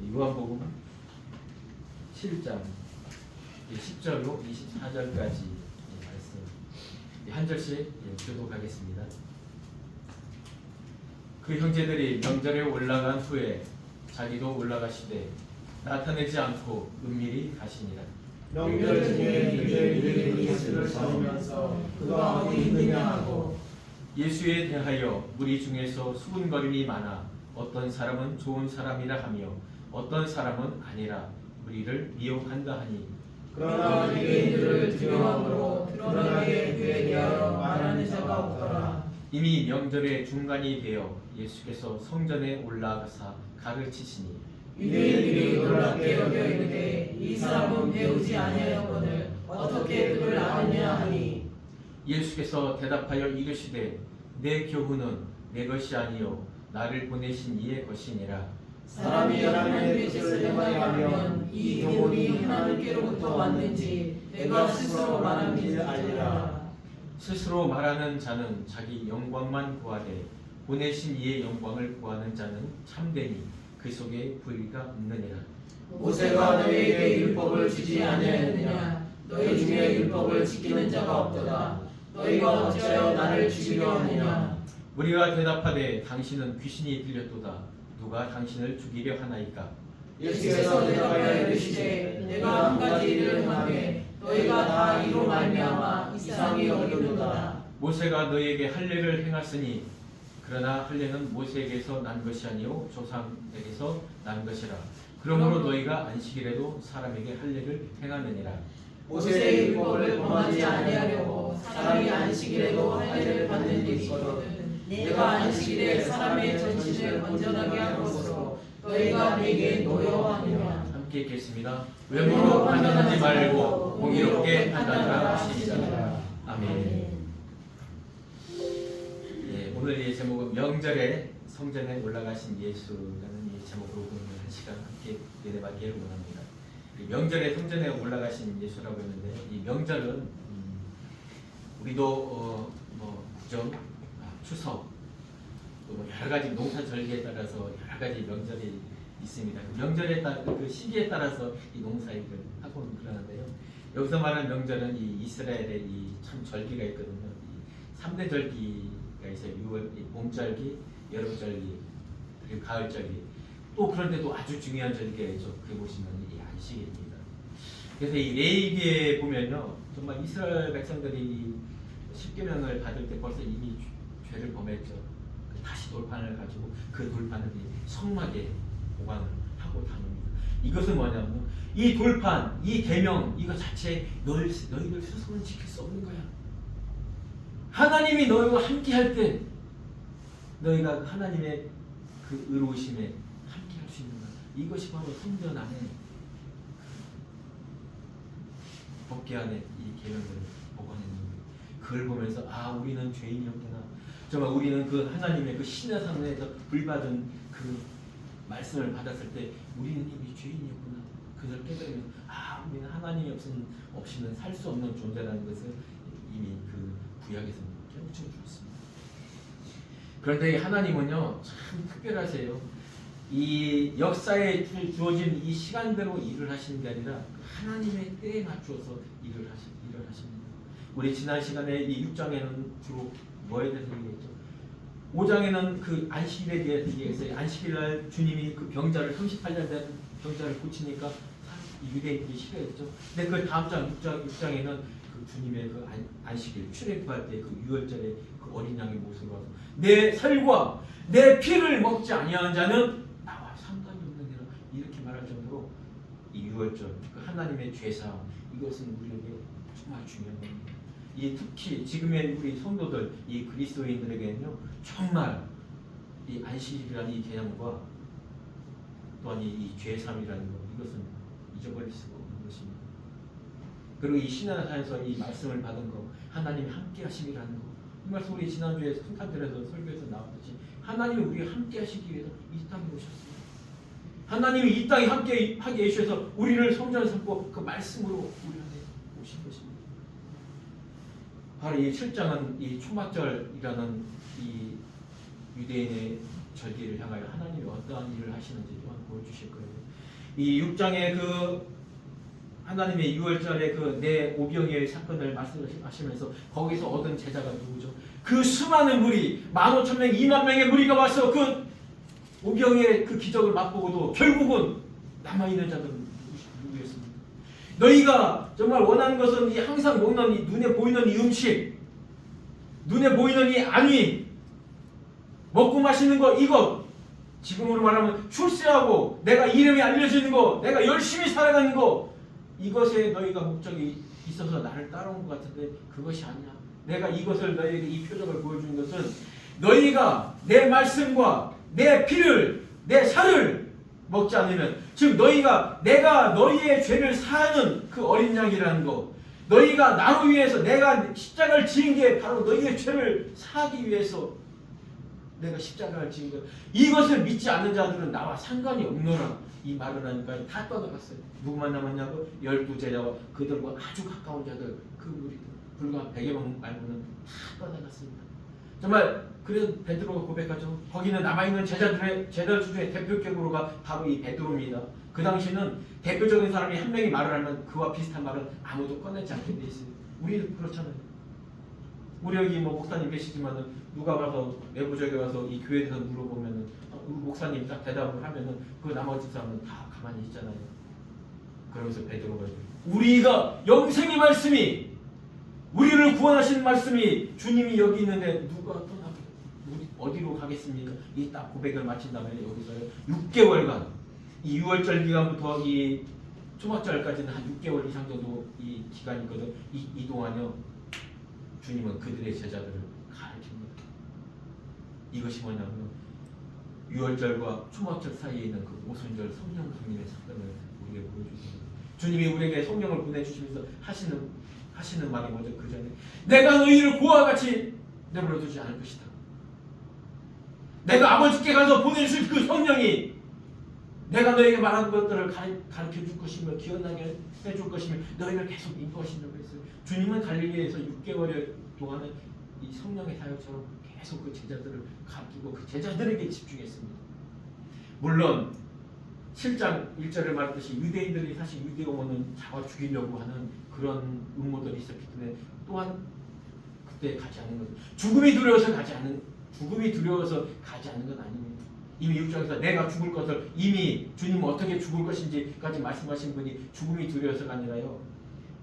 요한복음 7장 10절로 24절까지 말씀 한 절씩 교독하겠습니다. 그 형제들이 명절에 올라간 후에 자기도 올라가시되 나타내지 않고 은밀히 가시니라. 명절 중에 유대인들이 예수를 찾으면서 그가 어디 있느냐 하고 예수에 대하여 무리 중에서 수군거림이 많아 어떤 사람은 좋은 사람이라 하며 어떤 사람은 아니라 우리를 미혹한다 하니 그러나 유대인들을 두려움으로 드러나게 그에 대하여 말하는 자가 없더라. 이미 명절의 중간이 되어 예수께서 성전에 올라가사 가르치시니 유대인들이 놀랍게 여겨 이르되 이 사람은 배우지 아니하였거늘 어떻게 그를 아느냐 하니 예수께서 대답하여 이르시되 내 교훈은 내 것이 아니요 나를 보내신 이의 것이니라. 사람이 하나님의 뜻을 행하려면 이 교훈이 하나님께로부터 왔는지 내가 스스로 말함이 아니라. 스스로 말하는 자는 자기 영광만 구하되 보내신 이의 영광을 구하는 자는 참되니 그 속에 불의가 없느니라. 모세가 너희에게 율법을 주지 아니하였느냐? 너희 중에 율법을 지키는 자가 없도다. 너희가 어찌하여 나를 죽이려 하느냐? 우리가 대답하되 당신은 귀신이 들렸도다. 누가 당신을 죽이려 하나이까? 예수께서 대답하여 이르시되 내가 한 가지 일을 행하되 너희가 다 이로 말미암아 이상히 여기도다. 모세가 너희에게 할례를 행하시니 그러나 할례는 모세에게서 난 것이 아니요 조상에게서 난 것이라. 그러므로 너희가 안식일에도 사람에게 할례를 행하느니라. 모세의 율법을 범하지 아니하려고 사람이 안식일에도 할례를 받는 일이 있거든. 내가 안식일에 사람의 전신을 건전하게 한 것으로 너희가 내게 노여워하느냐. 함께 읽겠습니다. 외모로 판단하지 말고 공의롭게 판단하라 하시니라. 아멘. 오늘 이 제목은 명절에 성전에 올라가신 예수라는 이 제목으로 오늘 한 시간 함께 은혜받기를 원합니다. 명절에 성전에 올라가신 예수라고 했는데 이 명절은 우리도 구정, 추석, 또 여러 가지 농사절기에 따라서 여러 가지 명절이 있습니다. 명절에 따라 그 시기에 따라서 이 농사일을 하고 그러는데요. 여기서 말하는 명절은 이 이스라엘의 이 참 절기가 있거든요. 이 3대 절기가 있어요. 6월 봄절기, 여름절기, 그리고 가을절기. 또 그런데도 아주 중요한 절기가 있죠. 그게 보시면 이 안식일입니다. 그래서 이 레위기에 보면요, 정말 이스라엘 백성들이 십계명을 받을 때 벌써 이미 죄를 범했죠. 다시 돌판을 가지고 그 돌판을 성막에 보관을 하고 다닙니다. 이것은 뭐냐면 이 돌판, 이 계명 이거 자체 너희들 스스로는 지킬 수 없는 거야. 하나님이 너희와 함께 할 때 너희가 하나님의 그 의로우심에 함께 할 수 있는 거야. 이것이 바로 성전 안에 법궤 안에 이 계명들을 보관했는 거예요. 그걸 보면서 우리는 죄인이었구나. 정말 우리는 그 하나님의 그 신의 상에서 불받은 그 말씀을 받았을 때 우리는 이미 죄인이었구나. 그걸 깨달으면 우리는 하나님이 없이는 살 수 없는 존재라는 것을 이미 그 구약에서 깨우쳐 주었습니다. 그런데 하나님은요 참 특별하세요. 이 역사에 주어진 이 시간대로 일을 하시는 게 아니라 하나님의 때에 맞추어서 일을 하십니다. 우리 지난 시간에 이 6장에는 주로 뭐에 대해서 얘기했죠? 5장에는 그 안식일에 대해서 얘기했어요. 안식일날 주님이 그 병자를 38년 된 병자를 고치니까 유대인들이 싫어했죠. 근데 그 다음 장 6장에는 그 주님의 그 안식일 출애굽할 때 그 유월절에 그 어린 양의 모습을 봐서 내 살과 내 피를 먹지 아니하는 자는 나와 상관이 없느니라 이렇게 말할 정도로 이 유월절 그 하나님의 죄사함 이것은 우리에게 정말 중요한 겁니다. 이 특히 지금의 우리 성도들 이 그리스도인들에게는요 정말 이 안식일이라는 이 개념과 또한 이 죄사함이라는 것 이것은 잊어버릴 수가 없는 것입니다. 그리고 이 신앙산에서 이 말씀을 받은 거 하나님이 함께 하심이라는 거 이 말씀 우리 지난주에 순탄절에서 설교에서 나왔듯이 하나님이 우리가 함께 하시기 위해서 이 땅에 오셨습니다. 하나님이 이 땅에 함께 하게 해주셔서 우리를 성전을 삼고 그 말씀으로 우리 안에 오신 것입니다. 바로 이 7장은 이 초막절이라는 이 유대인의 절기를 향하여 하나님이 어떠한 일을 하시는지 또한 보여주실 거예요. 이 6장의 그 하나님의 6월절에 그 내 오병이어의 사건을 말씀하시면서 거기서 얻은 제자가 누구죠? 그 수많은 무리 15,000명 20,000명의 무리가 와서 그 오병이어의 그 기적을 맛보고도 결국은 남아있는 자들은 누구였습니까? 너희가 정말 원하는 것은 이 항상 먹는 이 눈에 보이는 이 음식, 눈에 보이는 이 안위, 먹고 마시는 거 이것, 지금으로 말하면 출세하고 내가 이름이 알려지는 거, 내가 열심히 살아가는 거, 이것에 너희가 목적이 있어서 나를 따라온 것 같은데 그것이 아니야. 내가 이것을 너희에게 이 표적을 보여주는 것은 너희가 내 말씀과 내 피를, 내 살을 먹지 않으면, 즉 너희가 내가 너희의 죄를 사하는 그 어린 양이라는 거, 너희가 나로 위해서 내가 십자가를 지은 게 바로 너희의 죄를 사하기 위해서 내가 십자가를 지은 것, 이것을 믿지 않는 자들은 나와 상관이 없노라 이 말을 하니까 다 떠나갔어요. 누구만 남았냐고? 12제자와 그들과 아주 가까운 자들, 그 무리들 불과 100여 명 말고는 다 떠나갔습니다. 정말 그래서 베드로가 고백하죠. 거기는 남아있는 제자들 중에 대표격으로가 바로 이 베드로입니다. 그 당시는 대표적인 사람이 한 명이 말을 하면 그와 비슷한 말은 아무도 꺼내지 않게 돼 있어요. 우리도 그렇잖아요. 우리 여기 뭐 목사님 계시지만은 누가 가서 내부적에 가서 이 교회에 대해서 물어보면은 목사님 딱 대답을 하면은 그 나머지 사람은 다 가만히 있잖아요. 그러면서 베드로가 우리가 영생의 말씀이, 우리를 구원하신 말씀이 주님이 여기 있는데 누가 떠나게 우리 어디로 가겠습니까? 이 딱 고백을 마친 다음에 여기서 6개월간 이 6월절 기간부터 이 초막절까지는 한 6개월 이상 정도 이 기간이거든. 이 동안요 주님은 그들의 제자들을 가르칩니다. 이것이 뭐냐면 6월절과 초막절 사이에 있는 그 오순절 성령 강림의 사건을 우리에게 보여주십니다. 주님이 우리에게 성령을 보내주시면서 하시는 말이 뭐죠? 그 전에 내가 너희를 고와 같이 내버려두지 않을 것이다. 내가 아버지께 가서 보내주실 그 성령이 내가 너에게 말한 것들을 가르쳐줄 것이며 기억나게 해줄 것이며 너희를 계속 인도하신다고 했어요. 주님은 갈릴리에서 6개월 동안은 이 성령의 사역처럼 계속 그 제자들을 가르치고 그 제자들에게 집중했습니다. 물론 7장 1절을 말했듯이 유대인들이 사실 유대인은 잡아 죽이려고 하는 그런 음모들이 있었기 때문에 또한 그때 가지 않은 거죠. 죽음이 두려워서 가지 않는 건 아닙니다. 이미 6장에서 내가 죽을 것을 이미 주님은 어떻게 죽을 것인지까지 말씀하신 분이 죽음이 두려워서가 아니라요,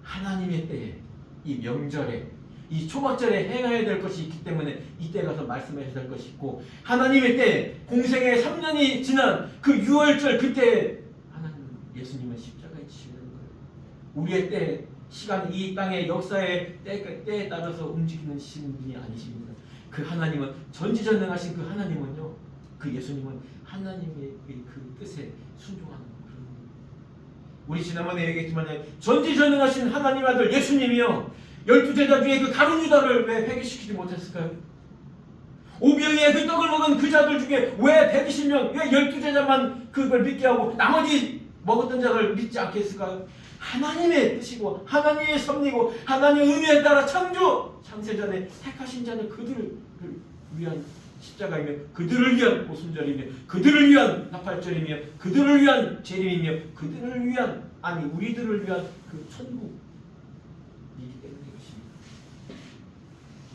하나님의 때에 이 명절에 이 초막절에 행해야 될 것이 있기 때문에 이때 가서 말씀해야 될 것이 있고, 하나님의 때 공생의 3년이 지난 그 6월절 그때 하나님 예수님은 십자가에 지시는 거예요. 우리의 때 시간, 이 땅의 역사의 때에 따라서 움직이는 분이 아니십니다. 그 하나님은 전지전능하신 그 하나님은요, 그 예수님은 하나님의 그 뜻에 순종하는 그런 분이에요. 우리 지난번에 얘기했지만 전지전능하신 하나님 아들 예수님이요 12제자 중에 그 다른 유다를 왜 회개시키지 못했을까요? 오병이의 그 떡을 먹은 그 자들 중에 왜 120명, 왜 12제자만 그걸 믿게 하고 나머지 먹었던 자를 믿지 않게 했을까요? 하나님의 뜻이고 하나님의 섭리고 하나님의 은혜에 따라 창세전에 택하신 자는 그들을 위한 십자가이며 그들을 위한 오순절이며 그들을 위한 나팔절이며 그들을 위한 재림이며 그들을 위한, 아니 우리들을 위한 그 천국이기 때문에 그것입니다.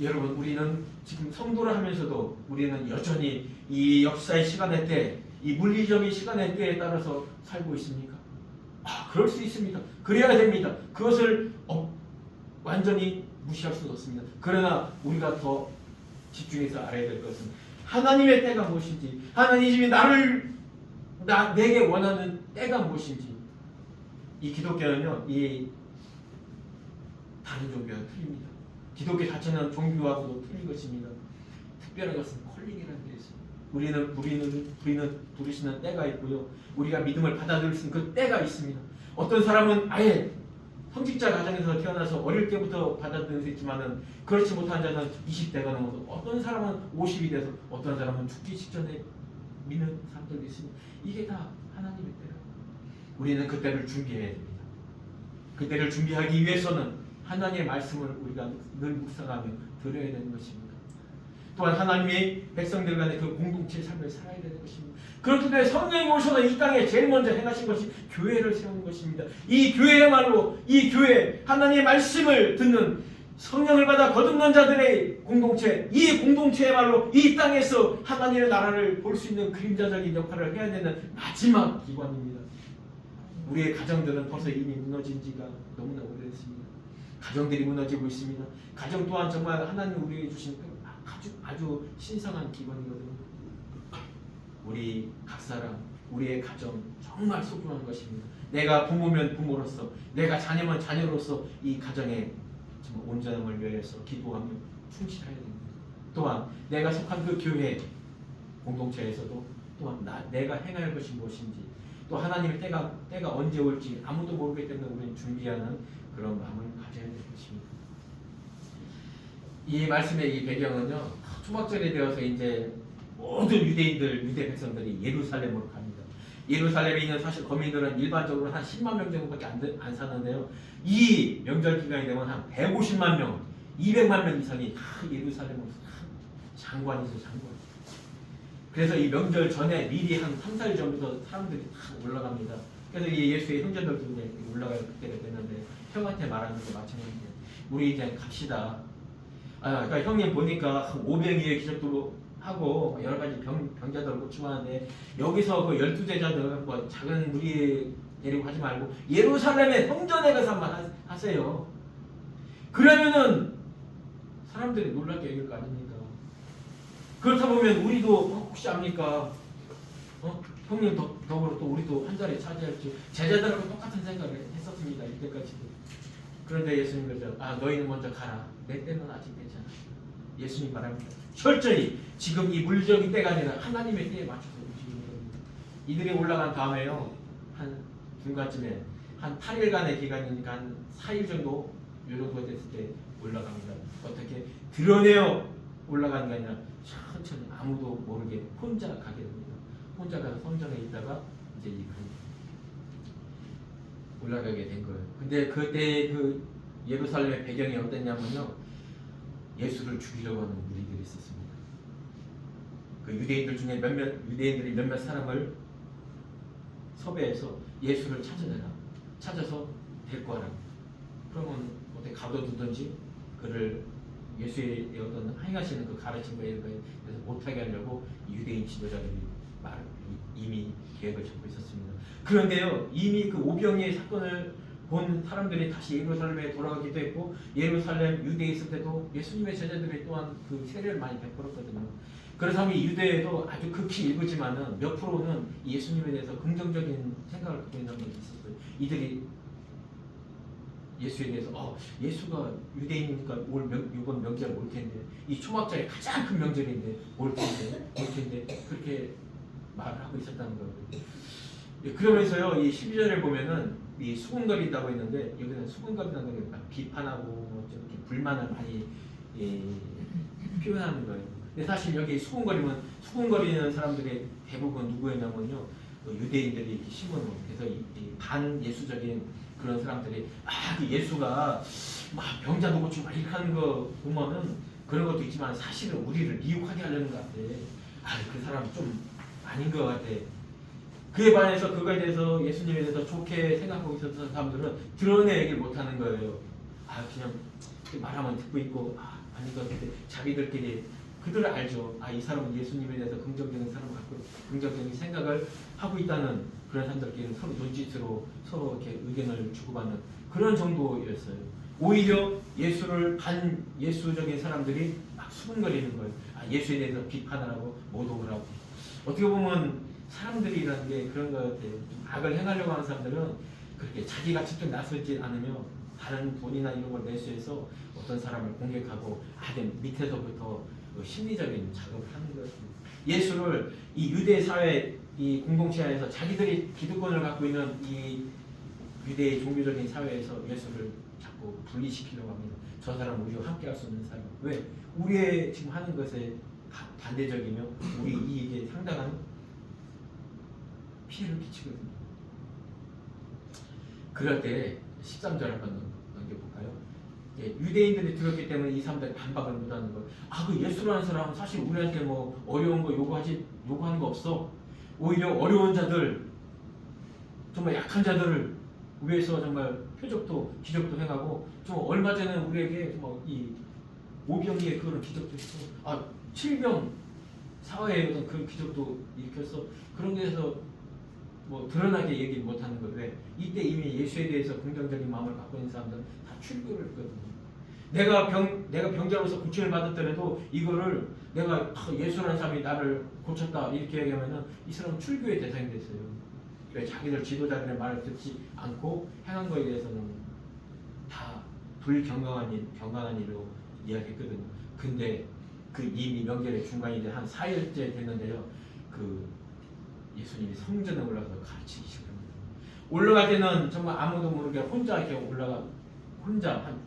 여러분, 우리는 지금 성도를 하면서도 우리는 여전히 이 역사의 시간의 때, 이 물리적인 시간의 때에 따라서 살고 있습니까? 그럴 수 있습니다. 그래야 됩니다. 그것을 완전히 무시할 수는 없습니다. 그러나 우리가 더 집중해서 알아야 될 것은 하나님의 때가 무엇인지, 하나님이 내게 원하는 때가 무엇인지. 이 기독교는요, 이 다른 종교와 틀립니다. 기독교 자체는 종교하고도 틀린 것입니다. 특별한 것은 콜링이라는 게 있습니다. 우리는 부르시는 때가 있고요, 우리가 믿음을 받아들일 수 있는 그 때가 있습니다. 어떤 사람은 아예 성직자 가정에서 태어나서 어릴 때부터 받아들일 수 있지만은 그렇지 못한 자는 20대가 넘어서, 어떤 사람은 50이 돼서, 어떤 사람은 죽기 직전에 믿는 사람들도 있습니다. 이게 다 하나님의 때라. 우리는 그 때를 준비해야 됩니다. 그 때를 준비하기 위해서는 하나님의 말씀을 우리가 늘 묵상하며 들어야 되는 것입니다. 또한 하나님의 백성들 간의 그 공동체의 삶을 살아야 되는 것입니다. 그렇기 때문에 성령이 오셔서 이 땅에 제일 먼저 행하신 것이 교회를 세우는 것입니다. 이 교회야말로 이 교회 하나님의 말씀을 듣는 성령을 받아 거듭난 자들의 공동체, 이 공동체야말로 이 땅에서 하나님의 나라를 볼 수 있는 그림자적인 역할을 해야 되는 마지막 기관입니다. 우리의 가정들은 벌써 이미 무너진 지가 너무나 오래됐습니다. 가정들이 무너지고 있습니다. 가정 또한 정말 하나님 우리에게 주신 아주 신성한 기관이거든요. 우리 각 사람, 우리의 가정 정말 소중한 것입니다. 내가 부모면 부모로서, 내가 자녀면 자녀로서 이 가정에 정말 온전함을 위해서 기도하며 충실해야 됩니다. 또한 내가 속한 그 교회 공동체에서도 또한 내가 행할 할 것이 무엇인지, 또 하나님의 때가 언제 올지 아무도 모르기 때문에 우리는 준비하는 그런 마음을 가져야 될 것입니다. 이 말씀의 이 배경은요, 초막절이 되어서 이제 모든 유대 백성들이 예루살렘으로 갑니다. 예루살렘에 있는 사실 거민들은 일반적으로 한 10만 명 정도밖에 안 사는데요. 이 명절 기간이 되면 한 150만 명, 200만 명 이상이 다 예루살렘으로 장관이죠, 장관. 그래서 이 명절 전에 미리 한 3달 전부터 사람들이 다 올라갑니다. 그래서 이 예수의 형제들도 이제 올라갈 때가 됐는데 형한테 말하는 게 마찬가지예요. 우리 이제 갑시다. 그러니까 형님 보니까 500여의 기적도 하고 여러 가지 병자들 고침하는데 여기서 그 12제자들 뭐 작은 무리 데리고 하지 말고 예루살렘에 성전에 가서 한번 하세요. 그러면은 사람들이 놀랍게 여길 거 아닙니까? 그렇다 보면 우리도 혹시 압니까? 형님 덕으로 또 우리도 한 자리 차지할지 제자들하고 똑같은 생각을 했었습니다. 이때까지도. 그런데 예수님 그러죠. 너희는 먼저 가라. 내 때는 아직 괜찮아. 예수님 말합니다. 철저히 지금 이 물적인 때가 아니라 하나님의 때에 맞춰서 움직이는 겁니다. 이들이 올라간 다음에요. 한 중간쯤에 한 8일간의 기간이니까 한 4일 정도 요 정도가 됐을 때 올라갑니다. 어떻게 드러내어 올라가는 게 아니라 천천히 아무도 모르게 혼자 가게 됩니다. 혼자 가서 성전에 있다가 이제 올라가게 된 거예요. 근데 그때 그 예루살렘의 배경이 어땠냐면요. 예수를 죽이려고 하는 무리들이 있었습니다. 그 유대인들 중에 유대인들이 몇몇 사람을 섭외해서 예수를 찾아서 데리고 와라. 그러면 어떻게 가둬두든지 그를 예수의 어떤 행하시는 그 가르침과 이런 거에 대해서 못하게 하려고 유대인 지도자들이 이미 계획을 잡고 있었습니다. 그런데요, 이미 그 오병이의 사건을 본 사람들이 다시 예루살렘에 돌아가기도 했고, 예루살렘 유대에 있을 때도 예수님의 제자들이 또한 그 세례를 많이 베풀었거든요. 그래서 이 유대에도 아주 극히 일부지만은 몇 프로는 예수님에 대해서 긍정적인 생각을 갖고 있는 분이 있었어요. 이들이 예수에 대해서 예수가 유대인이니까 이번 명절 올 텐데, 이 초막절이 가장 큰 명절인데 올 텐데 그렇게 말을 하고 있었다는 거예요. 그러면서요, 이 12절에 보면은 이 수군거린다고 했는데, 여기는 수군거린다는 게 비판하고 좀 이렇게 불만을 많이 표현하는 거예요. 근데 사실 여기 수군거리는 사람들의 대부분 누구였냐면요, 유대인들이 이렇게 심어놓은, 그래서 이 반예수적인 그런 사람들이 그 예수가 막 병자도 고치고 막 이렇게 하는 거 보면은 그런 것도 있지만 사실은 우리를 미혹하게 하려는 것 같아. 그 사람 좀 아닌 것 같아. 그에 반해서 그거에 대해서 예수님에 대해서 좋게 생각하고 있었던 사람들은 드러내기를 못하는 거예요. 그냥 말하면 듣고 있고 아닌 것 같은데 자기들끼리 그들을 알죠. 이 사람은 예수님에 대해서 긍정적인 사람을 갖고 긍정적인 생각을 하고 있다는 그런 사람들끼리 서로 눈짓으로 서로 이렇게 의견을 주고받는 그런 정도였어요. 오히려 예수를 반예수적인 사람들이 막 수군거리는 거예요. 예수에 대해서 비판을 하고 모독을 하고. 어떻게 보면 사람들이라는 게 그런 것 같아요. 악을 행하려고 하는 사람들은 그렇게 자기가 직접 나서지 않으면 다른 돈이나 이런 걸 매수해서 어떤 사람을 공격하고 아주 밑에서부터 심리적인 작업을 하는 것입니다. 예수를 이 유대 사회 이 공동체 안에서 자기들이 기득권을 갖고 있는 이 유대의 종교적인 사회에서 예수를 자꾸 분리시키려고 합니다. 저 사람 우리와 함께할 수 없는 사람. 왜? 우리의 지금 하는 것에 반대적이며 우리 이익에 상당한 피해를 끼치거든요. 그럴 때 13절 한번 넘겨볼까요? 유대인들이 들었기 때문에 이 사람들이 반박을 못하는 거예요. 그 예수라는 사람은 사실 우리한테 뭐 어려운 거 요구하는 거 없어. 오히려 어려운 자들, 정말 약한 자들을 위해서 정말 표적도 기적도 행하고, 좀 얼마 전에 우리에게 이 오병이의 그런 기적도 있어. 칠병 사회의 어떤 그런 기적도 일으켰어. 그런 데서 뭐 드러나게 얘기 못하는 거예요. 왜? 이때 이미 예수에 대해서 긍정적인 마음을 갖고 있는 사람들은 다 출교를 했거든요. 내가 병자로서 고침을 받았더라도 이거를 내가 예수라는 사람이 나를 고쳤다 이렇게 얘기하면은 이 사람은 출교의 대상이 됐어요. 왜? 자기들 지도자들의 말을 듣지 않고 행한 거에 대해서는 다 불경건한 일로 이야기했거든요. 근데 그 이미 명절의 중간이 한 4일째 됐는데요. 예수님이 성전에 올라가서 가르치기 시작합니다. 올라갈 때는 정말 아무도 모르게 혼자 이렇게 혼자 한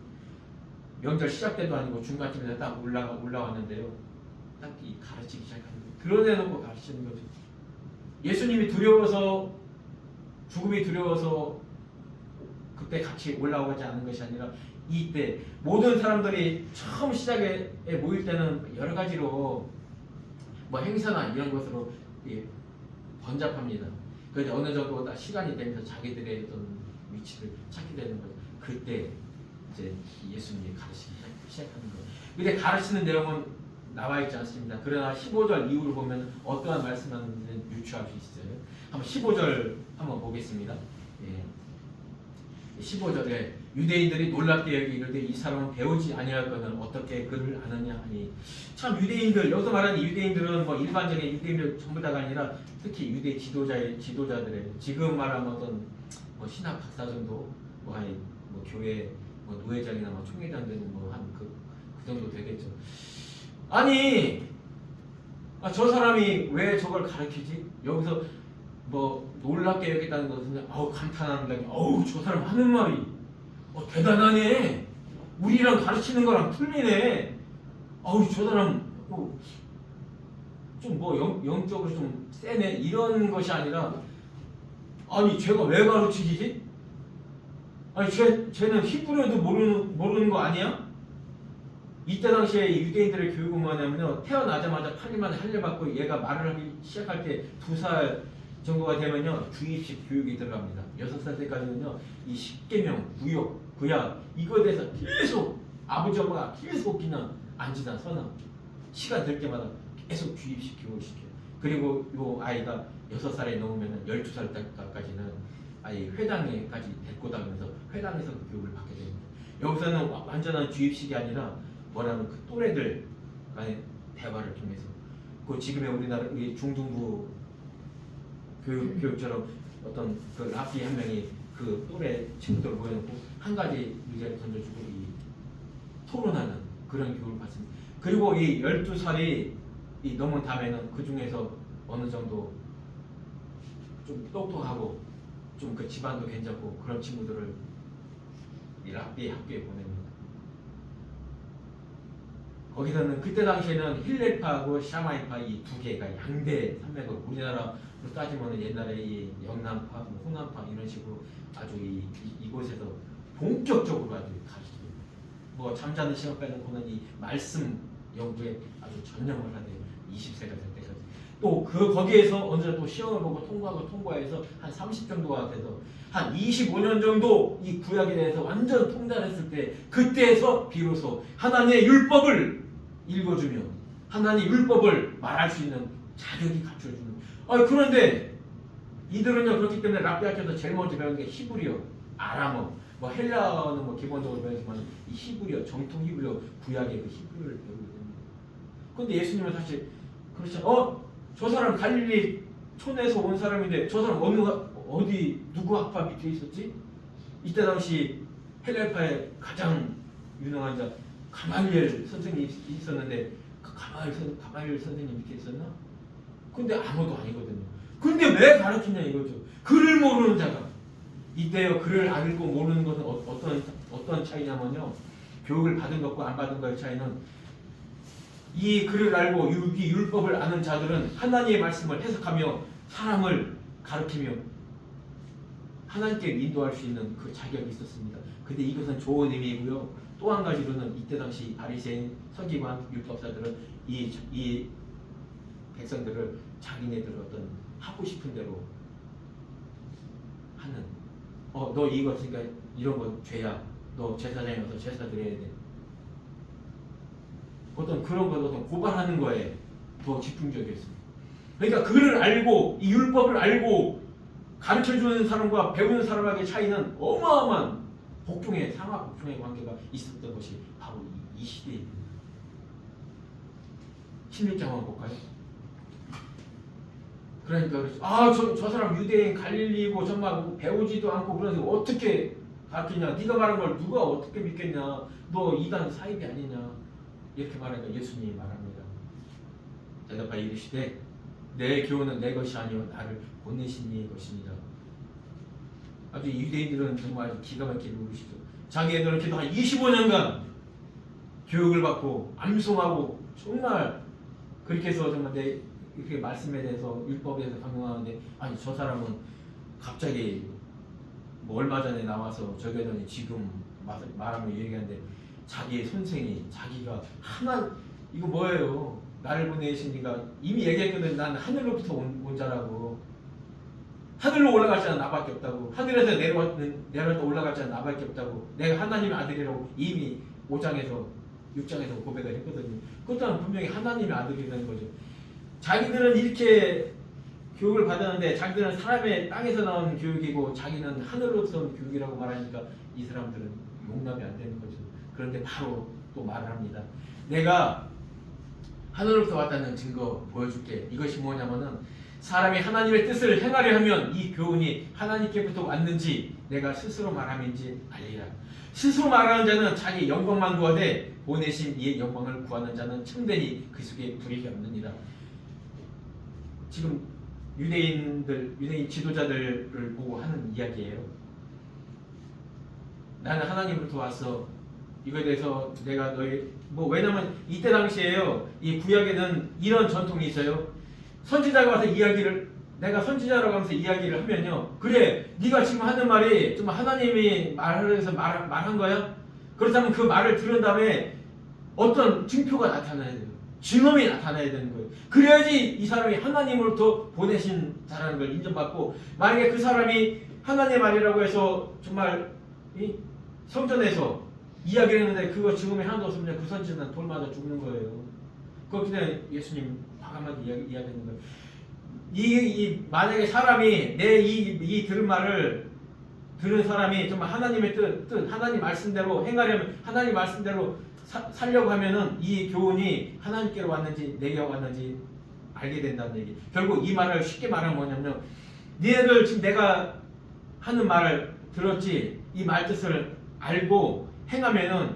명절 시작 때도 아니고 중간쯤에 딱 올라왔는데요. 딱 이 가르치기 시작합니다. 드러내놓고 가르치는 거죠. 예수님이 죽음이 두려워서 그때 같이 올라오지 않은 것이 아니라 이때 모든 사람들이 처음 시작에 모일 때는 여러 가지로 뭐 행사나 이런 것으로 번잡합니다. 그런데 어느 정도 다 시간이 되면서 자기들의 어떤 위치를 찾게 되는 거죠. 그때 이제 예수님이 가르치기 시작하는 거예요. 근데 가르치는 내용은 나와 있지 않습니다. 그러나 15절 이후를 보면 어떠한 말씀하는지는 유추할 수 있어요. 한번 15절 한번 보겠습니다. 15절에 유대인들이 놀랍게 여기기를 이 사람은 배우지 아니하거든 어떻게 그를 아느냐 하니, 참 유대인들, 여기서 말하는 유대인들은 뭐 일반적인 유대인들 전부 다가 아니라 특히 유대 지도자들의 지금 말하는 어떤 뭐 신학 박사 정도 뭐 교회 뭐 노회장이나 뭐 총회장 되는 뭐 한 그 정도 되겠죠. 아니 저 사람이 왜 저걸 가르치지? 여기서 뭐 놀랍게 여겼다는 것은 감탄하는 게 저 사람 하는 말이 대단하네. 우리랑 가르치는 거랑 틀리네. 저 사람 좀 뭐 영적으로 좀 세네. 이런 것이 아니라 아니 쟤가 왜 가르치지? 아니 쟤는 히브리어도 모르는 거 아니야? 이때 당시에 유대인들의 교육은 뭐냐면요, 태어나자마자 8일 만에 할례받고 얘가 말을 하기 시작할 때 2살 정도가 되면요 주입식 교육이 들어갑니다. 6살 때까지는요 이 십계명, 구약 이거에 대해서 계속 아버지 엄마가 계속 그냥 앉으나 서나 시간 될 때마다 계속 주입식 교육을 시켜요. 그리고 이 아이가 6살에 넘으면 12살 때까지는 아예 회당에까지 데리고 다니면서 회당에서 그 교육을 받게 됩니다. 여기서는 완전한 주입식이 아니라 뭐라면 그 또래들 간의 대화를 통해서 지금의 우리 중등부 교육처럼 어떤 그 랍비 한 명이 그 또래 친구들을 모여놓고 한 가지 의자를 던져주고 토론하는 그런 교육을 받습니다. 그리고 이 12살이 넘은 다음에는 그 중에서 어느 정도 좀 똑똑하고 좀 그 집안도 괜찮고 그런 친구들을 이 랍비 학교에 보냅니다. 거기서는 그때 당시에는 힐렐파하고 샤마이파 이 두 개가 양대 산맥으로 우리나라로 따지면 옛날에 이 영남파, 호남파 이런 식으로 아주 이곳에서 본격적으로 아주 가르치고 뭐 잠자는 시간 빼놓고는 이 말씀 연구에 아주 전념을 하네요. 20세가 될 때까지. 또 거기에서 어느 정도 시험을 보고 통과해서 한 30 정도가 돼서 한 25년 정도 이 구약에 대해서 완전 통달했을 때 그때에서 비로소 하나님의 율법을 읽어주며 하나님의 율법을 말할 수 있는 자격이 갖춰주는. 그런데 이들은요 그렇기 때문에 랍비 학교에서 제일 먼저 배우는 게 히브리어, 아람어, 뭐 헬라어는 뭐 기본적으로 배우지만 이 히브리어, 정통 히브리어, 구약의 그 히브리어를 배우게 됩니다. 그런데 예수님은 사실 그렇죠. 저 사람 갈릴리 촌에서 온 사람인데 저 사람 누구 학파 밑에 있었지? 이때 당시 헬라파의 가장 유명한 자 가말리엘 선생님이 있었는데 그 가말리엘 선생님 밑에 있었나? 근데 아무도 아니거든요. 근데 왜 가르치냐 이거죠. 글을 모르는 자가 이때요. 글을 알고 모르는 것은 어떤 차이냐면요, 교육을 받은 것과 안 받은 것의 차이는 이 글을 알고 이 율법을 아는 자들은 하나님의 말씀을 해석하며 사람을 가르치며 하나님께 인도할 수 있는 그 자격이 있었습니다. 근데 이것은 좋은 의미이고요. 또 한 가지로는 이때 당시 바리새인, 서기관, 율법사들은 이 백성들을 자기네들 어떤 하고 싶은 대로 하는, 너 이거 있으니까 이런 거 죄야. 너 제사장에 가서 제사 드려야 돼. 어떤 그런 거 어떤 고발하는 거에 더 집중적이었습니다. 그러니까 그를 알고 이 율법을 알고 가르쳐주는 사람과 배우는 사람에게 차이는 어마어마한 복종의 상하 복종의 관계가 있었던 것이 바로 이 시대입니다. 16장 한번 볼까요? 그러니까 저 사람 유대인 갈릴리고 정말 배우지도 않고 그러는데 어떻게 가르치냐? 네가 말한 걸 누가 어떻게 믿겠냐? 너 이단 사입이 아니냐? 이렇게 말하니까 예수님이 말합니다. 대답하여 이르시되 내 교훈은 내 것이 아니요 나를 보내신 이의 것입니다. 아주 유대인들은 정말 기가 막히게 모르시죠. 자기 애들은 기도 한 25년간 교육을 받고 암송하고 정말 그렇게 해서 정말 내 이렇게 말씀에 대해서 율법에 대해서 강론하는데 아니 저 사람은 갑자기 뭐 얼마 전에 나와서 저기 하더니 지금 말하면 얘기하는데 자기의 선생이 자기가 하나 이거 뭐예요? 나를 보내시니까 이미 얘기했거든. 난 하늘로부터 온 자라고. 하늘로 올라갈 자는 나밖에 없다고. 하늘에서 내려왔다 올라갈 자는 나밖에 없다고. 내가 하나님의 아들이라고 이미 5장에서 6장에서 고백을 했거든요. 그것도 분명히 하나님의 아들이라는 거죠. 자기들은 이렇게 교육을 받았는데 자기들은 사람의 땅에서 나온 교육이고 자기는 하늘로부터 온 교육이라고 말하니까 이 사람들은 용납이 안 되는 거죠. 그런데 바로 또 말을 합니다. 내가 하늘로부터 왔다는 증거 보여줄게. 이것이 뭐냐면은 사람이 하나님의 뜻을 행하려 하면 이 교훈이 하나님께부터 왔는지 내가 스스로 말함인지 알리라. 스스로 말하는 자는 자기 영광만 구하되 보내신 이의 영광을 구하는 자는 참되니 그 속에 불의가 없느니라. 지금 유대인 지도자들을 보고 하는 이야기예요. 나는 하나님으로부터 왔어. 이거에 대해서 내가 왜냐면 이때 당시에요. 이 구약에는 이런 전통이 있어요. 선지자가 와서 내가 선지자라고 하면서 이야기를 하면요. 그래, 네가 지금 하는 말이 좀 하나님이 말해서 말한 거야? 그렇다면 그 말을 들은 다음에 어떤 증표가 나타나야 돼요. 증언이 나타나야 되는 거예요. 그래야지 이 사람이 하나님으로부터 보내신 자라는 걸 인정받고, 만약에 그 사람이 하나님의 말이라고 해서 정말 이 성전에서 이야기를 했는데 그거 증언이 하나도 없으면 그 선지자는 돌 맞아 죽는 거예요. 그거 그냥 예수님 과감하게 이야기하는 거예요. 만약에 사람이 이 들은 말을 들은 사람이 정말 하나님의 뜻, 하나님 말씀대로 행하려면 하나님 말씀대로 살려고 하면은 이 교훈이 하나님께로 왔는지 내게 왔는지 알게 된다는 얘기. 결국 이 말을 쉽게 말하면 뭐냐면 너희들 지금 내가 하는 말을 들었지 이 말 뜻을 알고 행하면은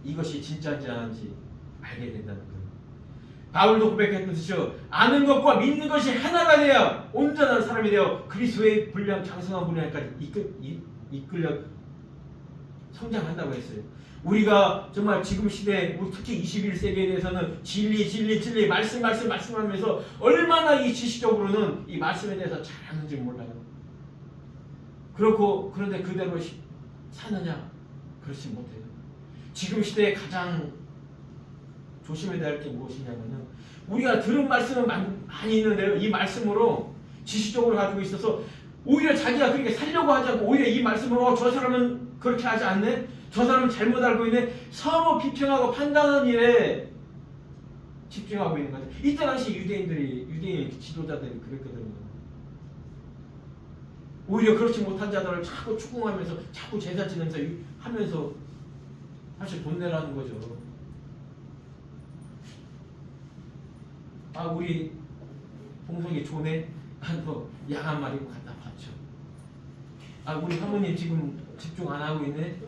이것이 진짜인지 아닌지 알게 된다는 거예요. 바울도 고백했듯이요. 아는 것과 믿는 것이 하나가 되어 온전한 사람이 되어 그리스도의 분량 장성한 분량까지 이끌려 성장한다고 했어요. 우리가 정말 지금 시대 특히 21세기에 대해서는 진리 말씀하면서 얼마나 이 지식적으로는 이 말씀에 대해서 잘하는지 몰라요. 그런데 그대로 사느냐? 그렇지 못해요. 지금 시대에 가장 조심해야 될 게 무엇이냐면은 우리가 들은 말씀은 많이 있는데요. 이 말씀으로 지식적으로 가지고 있어서 오히려 자기가 그렇게 살려고 하지 않고 오히려 이 말씀으로 저 사람은 그렇게 하지 않네? 저 사람은 잘못 알고 있네? 서로 비평하고 판단하는 일에 집중하고 있는 거죠. 이때 당시 유대인 지도자들이 그랬거든요. 오히려 그렇지 못한 자들을 자꾸 추궁하면서 자꾸 제사 지내면서 하면서 사실 돈 내라는 거죠. 우리 봉성이 좋네? 너 양 한 마리 갖다 바쳐. 우리 사모님 지금 집중 안 하고 있네?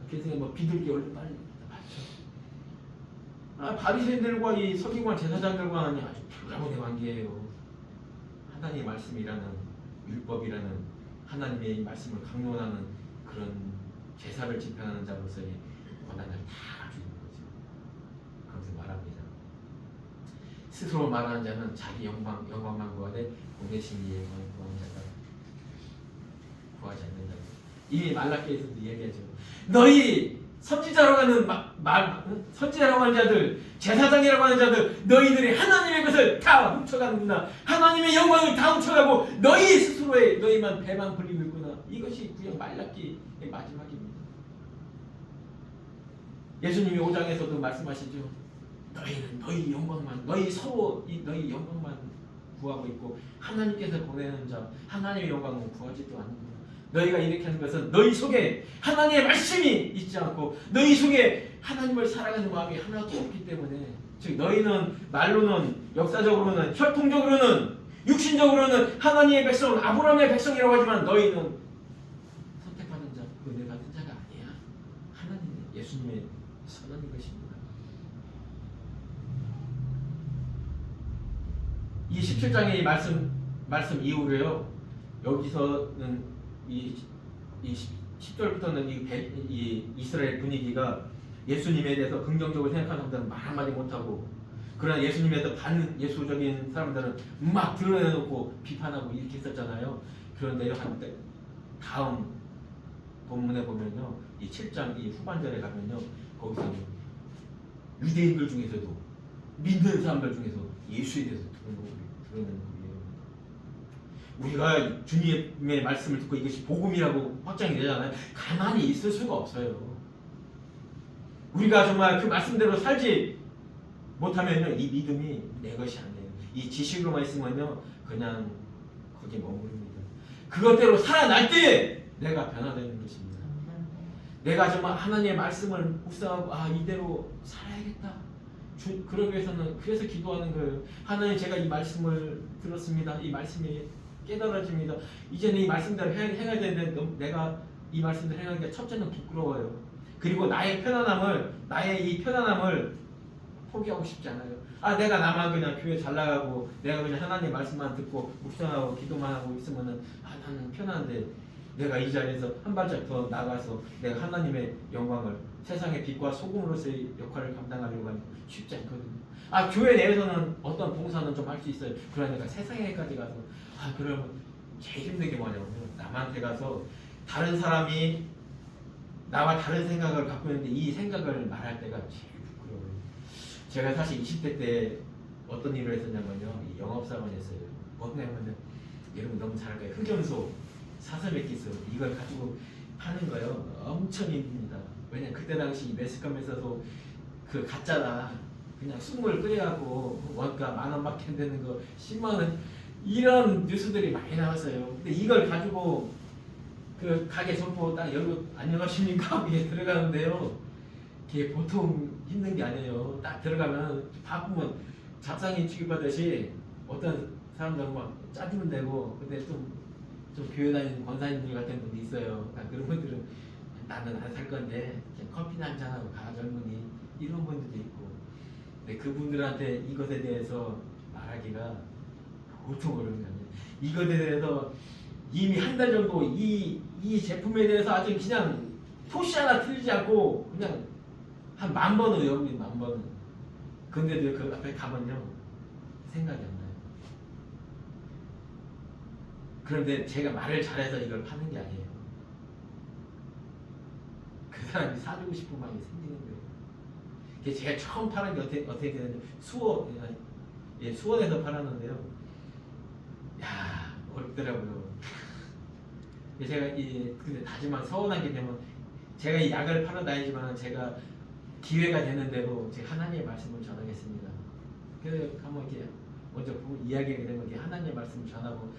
그래서 뭐 비둘기 얼른 빨리 바쳐. 바리새인들과 이 서기관 제사장들과는 아주 불가분의 관계예요. 하나님의 말씀이라는 율법이라는 하나님의 말씀을 강론하는 그런 제사를 집행하는 자로서의 권한을 다 가지고 있는 거죠. 그래서 말합니다. 스스로 말하는 자는 자기 영광만 구하되 보내신 이의 영광 구하는 자가 이 말라기에서도 얘기하죠. 너희 선지자라고 하는 선지자라고 하는 자들, 제사장이라고 하는 자들, 너희들이 하나님의 것을 다 훔쳐가는구나. 하나님의 영광을 다 훔쳐가고 너희 스스로의 너희만 배만 불리고 있구나. 이것이 구약 말라기의 마지막입니다. 예수님이 5장에서도 말씀하시죠. 너희는 너희 영광만, 너희 서로 너희 영광만 구하고 있고 하나님께서 보내는 자, 하나님의 영광은 구하지도 않는구나. 너희가 이렇게 하는 것은 너희 속에 하나님의 말씀이 있지 않고 너희 속에 하나님을 사랑하는 마음이 하나도 없기 때문에, 즉 너희는 말로는, 역사적으로는, 혈통적으로는, 육신적으로는 하나님의 백성, 아브라함의 백성이라고 하지만 너희는 선택받은 자, 은혜 받은 자가 아니야. 하나님의, 예수님의 선언인 것입니다. 이 17장의 이 말씀 이후로요, 여기서는 이 10절부터는 이 이스라엘 분위기가 예수님에 대해서 긍정적으로 생각하는 사람들은 말 한마디 못하고, 그러나 예수님에 대해서 반예수적인 사람들은 막 드러내놓고 비판하고 이렇게 했었잖아요. 그런데 다음 본문에 보면요, 이 7장 이 후반절에 가면요, 거기서 유대인들 중에서도, 믿는 사람들 중에서 예수에 대해서 드러내는 거예요. 우리가 주님의 말씀을 듣고 이것이 복음이라고 확정이 되잖아요. 가만히 있을 수가 없어요. 우리가 정말 그 말씀대로 살지 못하면요, 이 믿음이 내 것이 아니에요. 이 지식으로만 있으면요, 그냥 거기에 머무릅니다. 그것대로 살아날 때 내가 변화되는 것입니다. 내가 정말 하나님의 말씀을 묵상하고 이대로 살아야겠다. 그러기 위해서는 그래서 기도하는 거예요. 하나님, 제가 이 말씀을 들었습니다. 이 말씀이 깨달아집니다. 이제는 이 말씀대로 행해야 되는데 내가 이 말씀대로 행하는 게 첫째는 부끄러워요. 그리고 나의 이 편안함을 포기하고 싶지 않아요. 내가 나만 그냥 교회 잘 나가고 내가 그냥 하나님 말씀만 듣고 묵상하고 기도만 하고 있으면은 나는 편한데, 내가 이 자리에서 한 발짝 더 나가서 내가 하나님의 영광을, 세상의 빛과 소금으로서의 역할을 감당하려고 하면 쉽지 않거든요. 교회 내에서는 어떤 봉사는 좀 할 수 있어요. 그러니까 세상에까지 가서 그러면 제일 힘든 게 뭐냐면, 남한테 가서 다른 사람이 나와 다른 생각을 갖고 있는데 이 생각을 말할 때가 제일 부끄러워요. 제가 사실 20대 때 어떤 일을 했었냐면요, 이 영업사원 했어요. 뭐냐면요, 여러분 너무 잘 알아요. 흑염소, 사설맥기스, 이걸 가지고 파는 거요. 엄청 힘듭니다. 왜냐면 그때 당시 매스컴에서도 그 가짜다, 그냥 쑥물 끓여갖고 원가 10,000원밖에 안 되는 거 10만원, 이런 뉴스들이 많이 나왔어요. 근데 이걸 가지고 그 가게 점포 딱 열고 안녕하십니까 이게 들어가는데요, 이게 보통 힘든 게 아니에요. 딱 들어가면 바쁘면 잡상인 취급하듯이 어떤 사람들은 막 짜증은 내고, 근데 좀 교회 다니는 권사님들 같은 분도 있어요. 그런 분들은 나는 안 살 건데 그냥 커피나 한잔하고 가, 젊은이, 이런 분들도 있고. 근데 그분들한테 이것에 대해서 말하기가 보통 어려운 게 아니에요. 이것에 대해서 이미 한 달 정도 이 제품에 대해서 아주 그냥 토시 하나 틀리지 않고 그냥 한 10,000번은 외웁니다. 10,000번은. 근데도 그 앞에 가면요, 생각이 안 나요. 그런데 제가 말을 잘해서 이걸 파는 게 아니에요. 그 사람이 사주고 싶은 마음이 생기는 거예요. 이게 제가 처음 파는 게 어떻게 되는지, 수원에서 팔았는데요. 어렵더라고요. 제가 근데 다지만 서운한 게 되면, 제가 이 약을 팔아 다니지만 제가 기회가 되는 대로 제가 하나님의 말씀을 전하겠습니다. 그래서 한번 이렇게 먼저 이야기하게 되면 이렇게 하나님의 말씀을 전하고,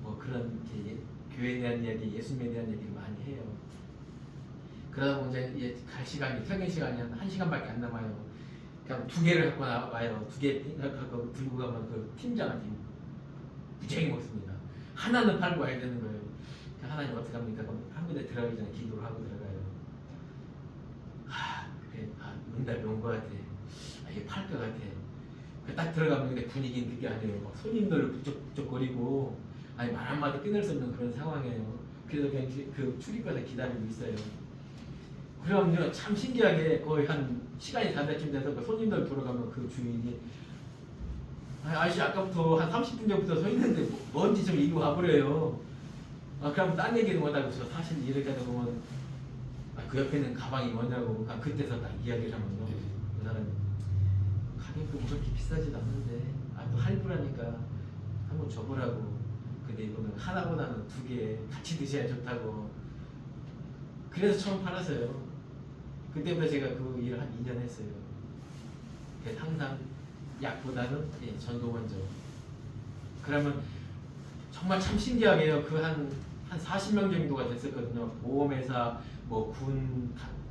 뭐 그런 교회에 대한 이야기, 예수님에 대한 얘기를 많이 해요. 그러다 보면 이제 갈 시간이, 퇴근 시간이 한 1시간밖에 안 남아요. 그냥 2개를 갖고 나와요. 2개 갖고 들고 가면 그 팀장한테 무지하게 먹습니다. 하나는 팔고 와야 되는 거예요. 하나님 어떻게 합니까? 그럼 한 군데 들어가기 전에 기도를 하고 들어가요. 그래, 응답이 온 것 같아. 이게 팔 것 같아. 딱 들어가면 근데 분위기는 그게 아니에요. 막 손님들 북적북적거리고, 말 한마디 끊을 수 없는 그런 상황이에요. 그래서 그냥 그 출입구에서 기다리고 있어요. 그러면 참 신기하게 거의 한 시간이 다 될쯤 돼서 그 손님들 돌아가면 그 주인이, 아저씨 아까부터 한 30분 전부터 서 있는데 뭔지 좀 이리 와버려요. 그럼 딴 얘기도 못하고 저 사실 이렇게 하다 보면 그 옆에는 가방이 뭐냐고 그때서 딱 이야기를 하면요. 그 사람이 가격도 그렇게 비싸지도 않는데 또 할부라니까 한번 줘보라고. 근데 이거는 하나보다는 두 개 같이 드셔야 좋다고. 그래서 처음 팔았어요. 그때부터 제가 그 일을 한 2년 했어요. 그래서 항상 약보다는 전도 먼저. 그러면 정말 참 신기하게요. 그 한 40명 정도가 됐었거든요. 보험회사, 뭐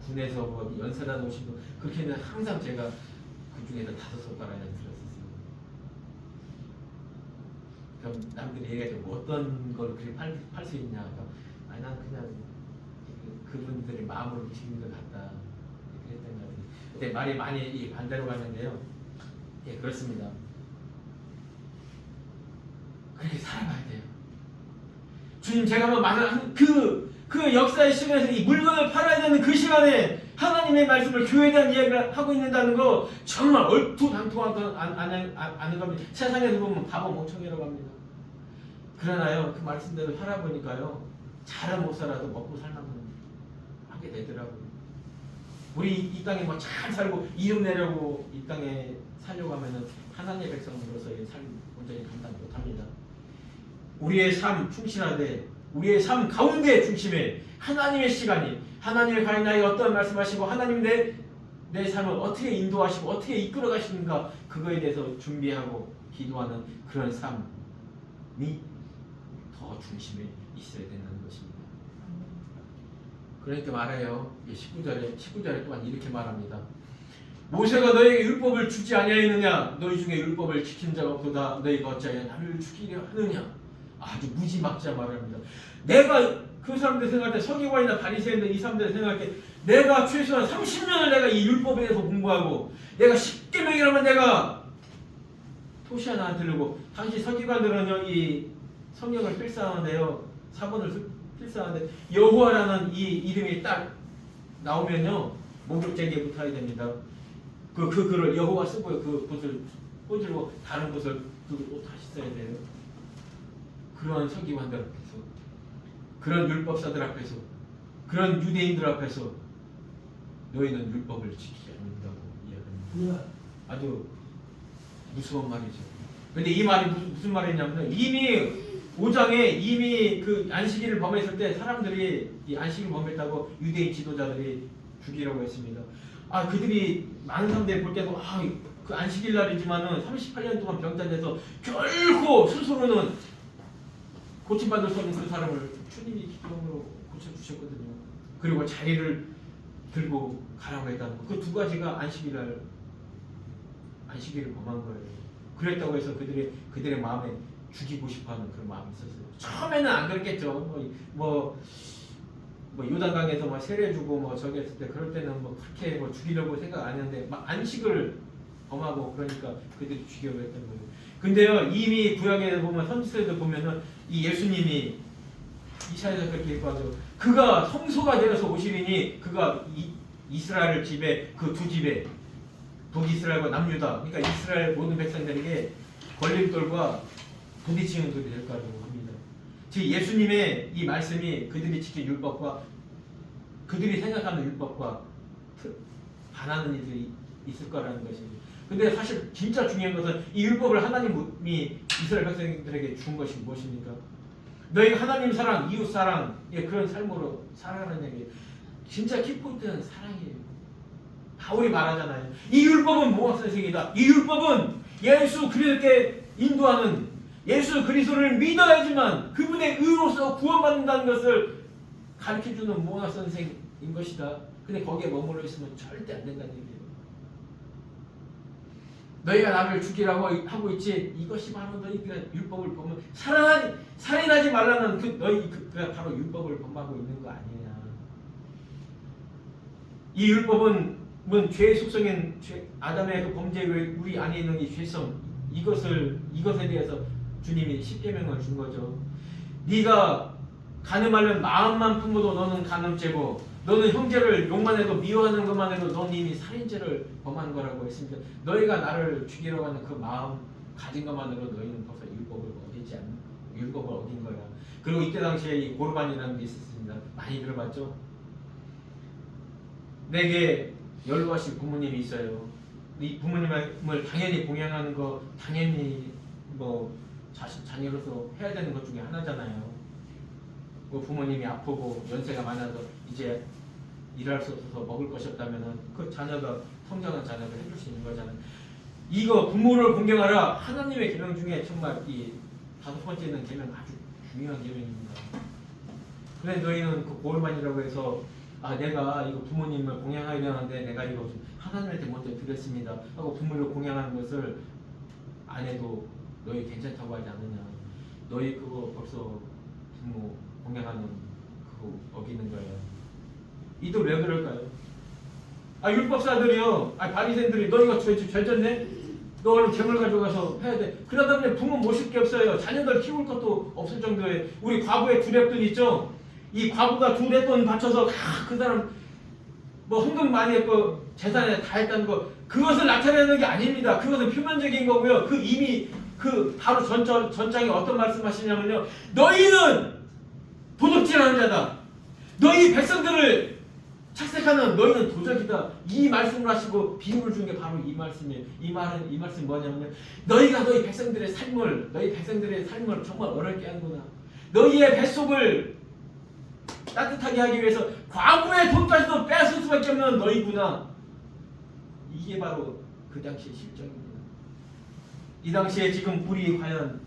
군에서 뭐 연세단 오신 분 그렇게는 항상 제가 그 중에서 5손가락이나 들었었어요. 그럼 남들이 얘기하죠. 뭐 어떤 걸 그렇게 팔 수 있냐? 아니 난 그냥 그분들의 마음으로 지는 것 같다. 그랬던 것 같아요. 근데 말이 많이 반대로 가는데요. 예, 그렇습니다. 그렇게 살아가야 돼요. 주님, 제가 뭐 많은 그 역사의 시간에서 이 물건을 팔아야 되는 그 시간에 하나님의 말씀을 교회에 대한 이야기를 하고 있는다는 거 정말 얼토당토하던 않은 겁니다. 세상에서 보면 바보 멍청이라고 합니다. 그러나요, 그 말씀대로 살아보니까요, 잘은 못 살아도 먹고 살만큼 하게 되더라고요. 우리 이 땅에 뭐 잘 살고 이름 내려고 이 땅에 살려고 하면은 하나님의 백성으로서의 삶 온전히 감당 못합니다. 우리의 삶 충실하되 우리의 삶 가운데 중심에 하나님의 시간이 하나님의 과연 나에게 어떤 말씀하시고 하나님 내 삶을 어떻게 인도하시고 어떻게 이끌어 가시는가 그거에 대해서 준비하고 기도하는 그런 삶이 더 중심에 있어야 된다는 것입니다. 그러니까 말해요. 19절에 또한 이렇게 말합니다. 모세가 너에게 율법을 주지 아니하였느냐? 너희 중에 율법을 지킨 자가 없도다. 너희가 어찌하여 남을 죽이려 하느냐? 아주 무지막지한 말을 합니다. 내가 그 사람들 생각할 때 서기관이나 바리새인들 이 사람들 생각할 때 내가 최소한 30년을 내가 이 율법에 대해서 공부하고 내가 10계명이라면 내가 토시 하나 안 들고 당시 서기관들은요 이 성경을 필사하는데요 사본을 필사하는데 여호와라는 이 이름이 딱 나오면요 목욕제기에 붙어야 됩니다. 그 글을 여호와 쓰고요 그 붓을 꽂으고 다른 붓을 또 다시 써야 돼요. 그런 서기관들 앞에서 그런 율법사들 앞에서 그런 유대인들 앞에서 너희는 율법을 지키지 않는다고 이야기합니다. 아주 무서운 말이죠. 근데 이 말이 무슨 말이냐면 이미 5장에 이미 그 안식일을 범했을 때 사람들이 이 안식일을 범했다고 유대인 지도자들이 죽이라고 했습니다. 그들이 많은 사람들이 볼 때도 그 안식일 날이지만은 38년 동안 병자돼서 결코 스스로는 고침받을 수 없는 그 사람을 주님이 기도로 고쳐주셨거든요. 그리고 자리를 들고 가라고 했다는 거. 그 두 가지가 안식일을 범한 거예요. 그랬다고 해서 그들의 마음에 죽이고 싶어하는 그런 마음이 있었어요. 처음에는 안 그랬겠죠. 뭐 요단강에서 막 세례 주고 뭐 저기 했을 때 그럴 때는 뭐 그렇게 뭐 죽이려고 생각 안 했는데 막 안식을 범하고 그러니까 그들이 죽이려고 했던 거예요. 근데요 이미 구약에 보면 선지서에도 보면은 이 예수님이 이사야에서 그렇게 얘기하죠. 그가 성소가 되어서 오시리니 그가 이스라엘 집에 그 두 집에 북이스라엘과 남유다 그러니까 이스라엘 모든 백성들에게 걸림돌과 부딪히는 돌이 될 거라고 합니다. 즉 예수님의 이 말씀이 그들이 지킨 율법과 그들이 생각하는 율법과 반하는 일들이 있을 거라는 것입니다. 근데 사실 진짜 중요한 것은 이 율법을 하나님이 이스라엘 백성들에게 준 것이 무엇입니까? 너희가 하나님 사랑, 이웃 사랑 그런 삶으로 살아가는 얘기. 진짜 키포인트는 사랑이에요. 바울이 말하잖아요. 이 율법은 모학선생이다. 이 율법은 예수 그리스도께 인도하는 예수 그리스도를 믿어야지만 그분의 의로서 구원받는다는 것을 가르쳐주는 모학선생인 것이다. 근데 거기에 머물러 있으면 절대 안 된다는 얘기예요. 너희가 나를 죽이라고 하고 있지 이것이 바로 너희가 율법을 범하는 살인하지 말라는 그가 바로 율법을 범하고 있는 거 아니냐. 이 율법은 죄의 속성인 아담의 그 범죄 외 우리 안에 있는 이 죄성 이것에 대해서 주님이 십계명을 준 거죠. 네가 간음하면 마음만 품어도 너는 간음죄고 너는 형제를 욕만 해도 미워하는 것만 해도 넌 이미 살인죄를 범한 거라고 했습니다. 너희가 나를 죽이려고 하는 그 마음 가진 것만으로 너희는 벌써 율법을 어긴 거야. 그리고 이때 당시에 이 고르반이라는 게 있었습니다. 많이 들어봤죠? 내게 연로하신 부모님이 있어요. 이 부모님을 당연히 봉양하는 거 당연히 뭐 자녀로서 해야 되는 것 중에 하나잖아요. 그 부모님이 아프고 연세가 많아서 이제 일할 수 없어서 먹을 것이 없다면은 그 자녀가 성장한 자녀가 해줄 수 있는 거잖아요. 이거 부모를 공경하라 하나님의 계명 중에 정말 이 5번째는 계명 아주 중요한 계명입니다. 그런데 너희는 그 고르반이라고 해서 내가 이거 부모님을 공양하려 하는데 내가 이거 좀 하나님한테 먼저 드렸습니다 하고 부모를 공양하는 것을 안 해도 너희 괜찮다고 하지 않느냐. 너희 그거 벌써 부모 공양하는 그거 어기는 거예요. 이들 왜 그럴까요? 율법사들이요, 바리새인들이 너희가 죄 졌네? 너 얼른 재물 가져가서 해야 돼. 그러다 보니 부모 모실 게 없어요. 자녀들 키울 것도 없을 정도에. 우리 과부의 두랩돈 있죠? 이 과부가 두랩돈 바쳐서 그 사람 뭐 헌금 많이 했고 재산에 다 했다는 거, 그것을 나타내는 게 아닙니다. 그것은 표면적인 거고요. 그 이미 바로 전장에 어떤 말씀하시냐면요, 너희는 도둑질하는 자다. 너희 백성들을 착색하는 너희는 도적이다. 이 말씀을 하시고 비유를 준 게 바로 이 말씀이에요. 이 말씀이 뭐냐면요, 너희가 너희 백성들의 삶을 정말 어렵게 하는구나. 너희의 뱃속을 따뜻하게 하기 위해서 과부의 돈까지도 뺏을 수밖에 없는 너희구나. 이게 바로 그 당시의 실정입니다. 이 당시에 지금 우리 과연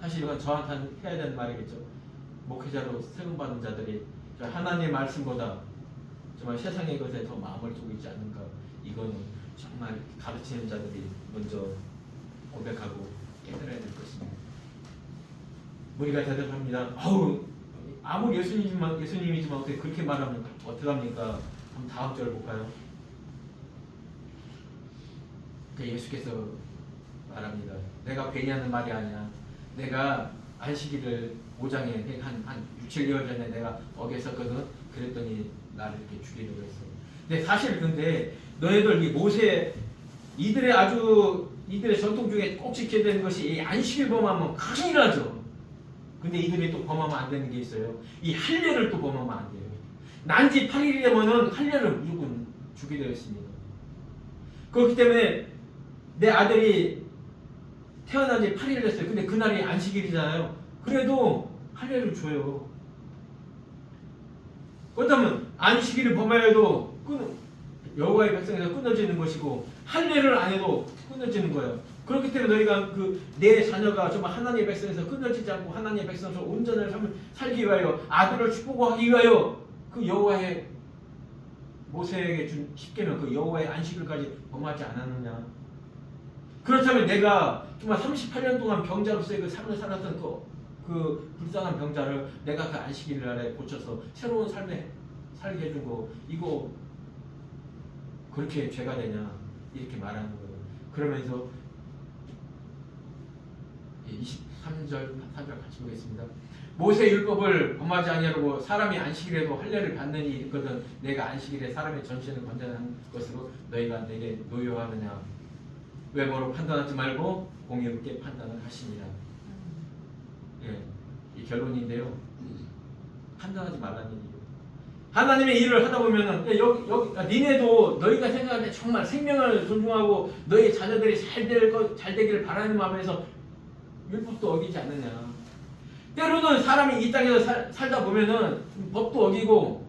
사실 이건 저한테 해야 되는 말이겠죠. 목회자로 세움받은 자들이 하나님의 말씀보다 정말 세상의 것에 더 마음을 두고 있지 않는가. 이거는 정말 가르치는 자들이 먼저 고백하고 깨달아야 될 것입니다. 우리가 대답합니다. 아무리 예수님이지만 어떻게 그렇게 말하면 어떡합니까? 한번 다음 절 볼까요? 예수께서 말합니다. 내가 괜히 하는 말이 아니야. 내가 안식일을 5장에 한 6, 7개월 전에 내가 어겼었거든. 그랬더니 나를 이렇게 죽이려고 했어. 근데 사실 근데 너희들 이 모세 이들의 전통 중에 꼭 지켜야 되는 것이 이 안식일 범하면 큰일 나죠. 근데 이들이 또 범하면 안 되는 게 있어요. 이 할례를 또 범하면 안 돼요. 난지 8일이 되면은 할례를 무조건 주게 되어 있습니다. 그렇기 때문에 내 아들이 태어난 지 8일 됐어요. 근데 그날이 안식일이잖아요. 그래도 할례를 줘요. 그렇다면 안식일을 범하여도 여호와의 백성에서 끊어지는 것이고, 할례를 안 해도 끊어지는 거예요. 그렇기 때문에 너희가 내 자녀가 정말 하나님의 백성에서 끊어지지 않고 하나님의 백성에서 온전한 삶을 살기 위하여, 아들을 축복하기 위하여 그 여호와의 모세에게 준 10계명, 그 여호와의 안식일까지 범하지 않았느냐. 그렇다면 내가 정말 38년 동안 병자로서의 그 삶을 살았던 그 불쌍한 병자를 내가 그 안식일 날에 고쳐서 새로운 삶에 살게 해준 거, 이거 그렇게 죄가 되냐, 이렇게 말하는 거예요. 그러면서 23절, 4절 같이 보겠습니다. 모세 율법을 범하지 아니하고 사람이 안식일에도 할례를 받는 일이 있거든 내가 안식일에 사람의 전신을 건전한 것으로 너희가 내게 노여하느냐. 외모로 판단하지 말고 공의롭게 판단을 하시니라. 이 결론인데요. 판단하지 말라는 얘기예요. 하나님의 일을 하다 보면은 니네도 너희가 생각할 때 정말 생명을 존중하고 너희 자녀들이 잘 되기를 바라는 마음에서 율법도 어기지 않느냐. 때로는 사람이 이 땅에서 살다 보면은 법도 어기고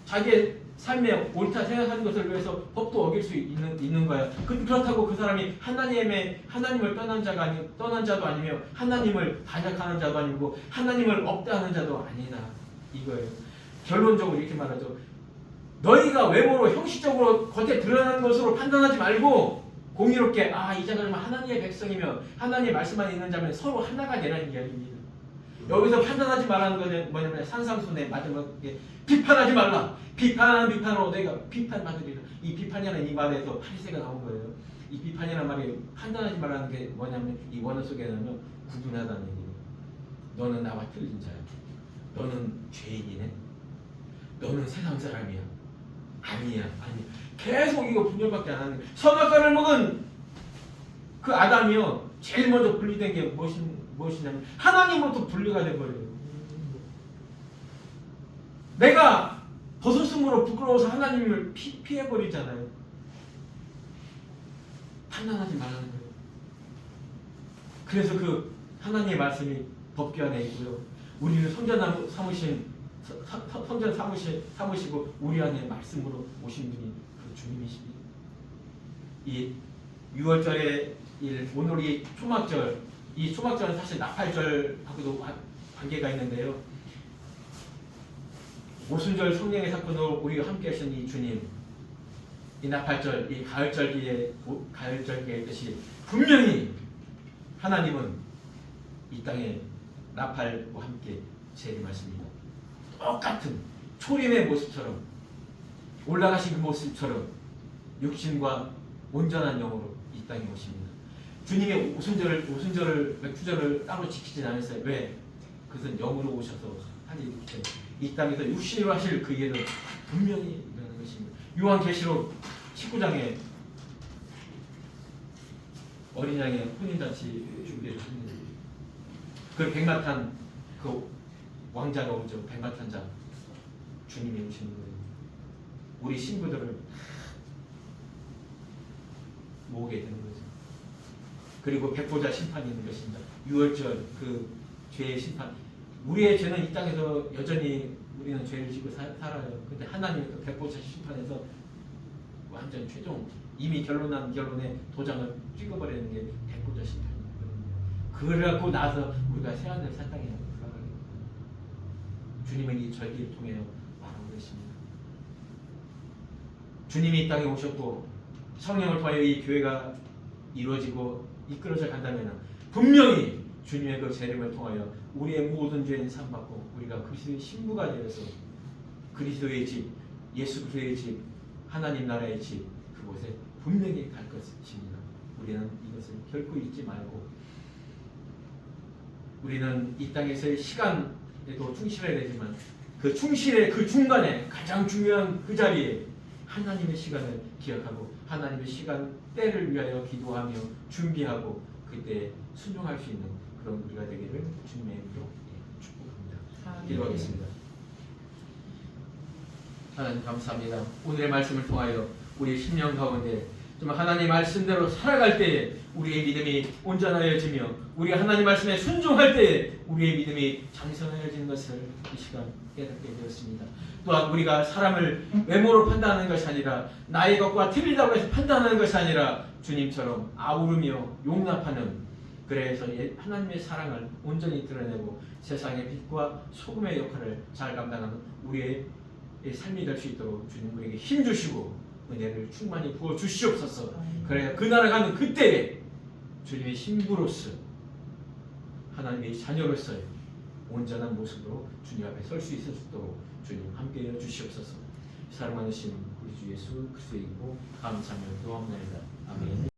자기의 삶에 옳다 생각하는 것을 위해서 법도 어길 수 있는 거야. 그렇다고 그 사람이 하나님을 떠난 자도 아니며 하나님을 반역하는 자도 아니고 하나님을 없다하는 자도 아니다. 이거예요. 결론적으로 이렇게 말하죠. 너희가 외모로 형식적으로 겉에 드러나는 것으로 판단하지 말고 공의롭게 이 자가 하나님의 백성이며 하나님의 말씀만 있는 자면 서로 하나가 되라는 이야기입니다. 여기서 판단하지 말라는 것은 뭐냐면 산상순의 마지막에 비판하지 말라. 비판으로 내가 비판받으리라. 이 비판이라는 이 말에서 파리새가 나온 거예요. 이 비판이라는 말이 판단하지 말라는 게 뭐냐면 이 원어 속에는 구분하다는 얘기예요. 너는 나와 틀린 자야. 너는 죄인이네. 너는 세상 사람이야. 아니야. 계속 이거 분열밖에 안 하는 거예요. 선악과를 먹은 그 아담이요. 제일 먼저 분리된 게 무엇이냐면 하나님으로부터 분리가 돼버려요. 내가 벗었으므로 부끄러워서 하나님을 피해버리잖아요. 판단하지 말라는 거예요. 그래서 그 하나님의 말씀이 법궤 안에 있고요. 우리를 성전 삼으시고 우리 안에 말씀으로 오신 분이 그 주님이십니다. 이 6월절의 오늘 이 초막절, 이 초막절은 사실 나팔절하고도 관계가 있는데요. 오순절 성령의 사건으로 우리가 함께 하신 이 주님, 이 나팔절, 이 가을절기의 뜻이 분명히 하나님은 이 땅에 나팔과 함께 재림하십니다. 똑같은 초림의 모습처럼 올라가신 그 모습처럼 육신과 온전한 영으로 이 땅에 오십니다. 주님의 오순절을 맥주절을 따로 지키진 않았어요. 왜? 그것은 영으로 오셔서 한 일이기 때문에 이 땅에서 육신으로 하실 그 일은 분명히 일어나는 것입니다. 요한계시록 19장에 어린 양의 혼인잔치 준비를 했는데 그 백마탄 그 왕자가 오죠. 백마탄자 주님이 오시는 거예요. 우리 신부들을 모으게 되는 거죠. 그리고 백보자 심판이 있는 것입니다. 6월절 그 죄의 심판. 우리의 죄는 이 땅에서 여전히 우리는 죄를 지고 살아요. 근데 하나님의 그 백보자 심판에서 완전 최종 이미 결론난 결론에 도장을 찍어버리는 게 백보자 심판입니다. 그래갖고 나서 우리가 새하늘 새 땅에 들어가게 됩니다. 주님은 이 절기를 통해 말하고 계십니다. 주님이 이 땅에 오셨고 성령을 통하여 이 교회가 이루어지고 이끌어져 간다면 분명히 주님의 그 재림을 통하여 우리의 모든 죄는 사함받고 우리가 그리스도의 신부가 되어서 그리스도의 집, 예수 그리스도의 집, 하나님 나라의 집 그곳에 분명히 갈 것입니다. 우리는 이것을 결코 잊지 말고 우리는 이 땅에서의 시간에도 충실해야 되지만 그 충실의 그 중간에 가장 중요한 그 자리에 하나님의 시간을 기억하고 하나님의 시간 때를 위하여 기도하며 준비하고 그때 순종할 수 있는 그런 우리가 되기를 주님의 이름으로 축복합니다. 기도하겠습니다. 하나님 감사합니다. 오늘의 말씀을 통하여 우리 심령 가운데 좀 하나님 말씀대로 살아갈 때에 우리의 믿음이 온전하여지며 우리 하나님 말씀에 순종할 때에 우리의 믿음이 장성하여지는 것을 이 시간 깨닫게 되었습니다. 또한 우리가 사람을 외모로 판단하는 것이 아니라 나의 것과 틀리다고 해서 판단하는 것이 아니라 주님처럼 아우르며 용납하는 그래서 하나님의 사랑을 온전히 드러내고 세상의 빛과 소금의 역할을 잘 감당하는 우리의 삶이 될 수 있도록 주님 우리에게 힘주시고 은혜를 충만히 부어 주시옵소서. 그래야 그 나라 가는 그때에 주님의 신부로서 하나님의 자녀로서의 온전한 모습으로 주님 앞에 설 수 있도록 주님 함께해 주시옵소서. 사랑하는 우리 주 예수 그리스도의 이름으로 감사하며 기도합니다. 아멘.